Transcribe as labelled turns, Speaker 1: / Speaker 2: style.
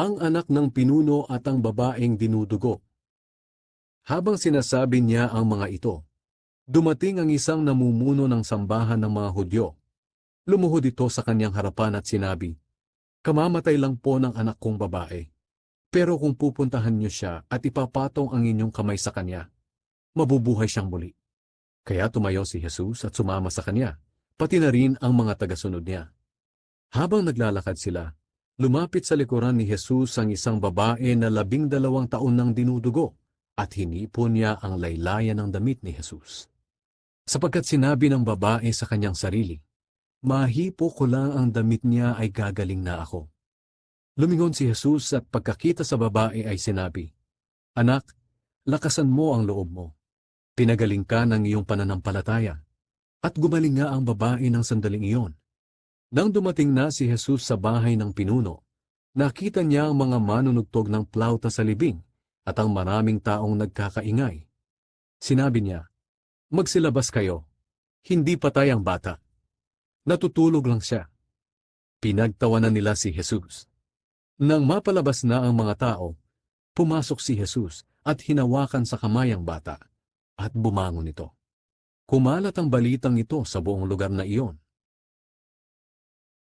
Speaker 1: Ang anak ng pinuno at ang babaeng dinudugo. Habang sinasabi niya ang mga ito, dumating ang isang namumuno ng sambahan ng mga Hudyo. Lumuhod ito sa kanyang harapan at sinabi, "Kamamatay lang po ng anak kong babae. Pero kung pupuntahan niyo siya at ipapatong ang inyong kamay sa kanya, mabubuhay siyang muli." Kaya tumayo si Jesus at sumama sa kanya, pati na rin ang mga tagasunod niya. Habang naglalakad sila, lumapit sa likuran ni Jesus ang isang babae na 12 taon nang dinudugo at hinipon niya ang laylayan ng damit ni Jesus. Sapagkat sinabi ng babae sa kanyang sarili, "Mahipo ko lang ang damit niya ay gagaling na ako." Lumingon si Jesus at pagkakita sa babae ay sinabi, "Anak, lakasan mo ang loob mo. Pinagaling ka ng iyong pananampalataya." At gumaling nga ang babae ng sandaling iyon. Nang dumating na si Jesus sa bahay ng pinuno, nakita niya ang mga manunugtog ng plauta sa libing at ang maraming taong nagkakaingay. Sinabi niya, "Magsilabas kayo. Hindi patay ang bata. Natutulog lang siya." Pinagtawanan nila si Jesus. Nang mapalabas na ang mga tao, pumasok si Jesus at hinawakan sa kamay ang bata at bumangon ito. Kumalat ang balitang ito sa buong lugar na iyon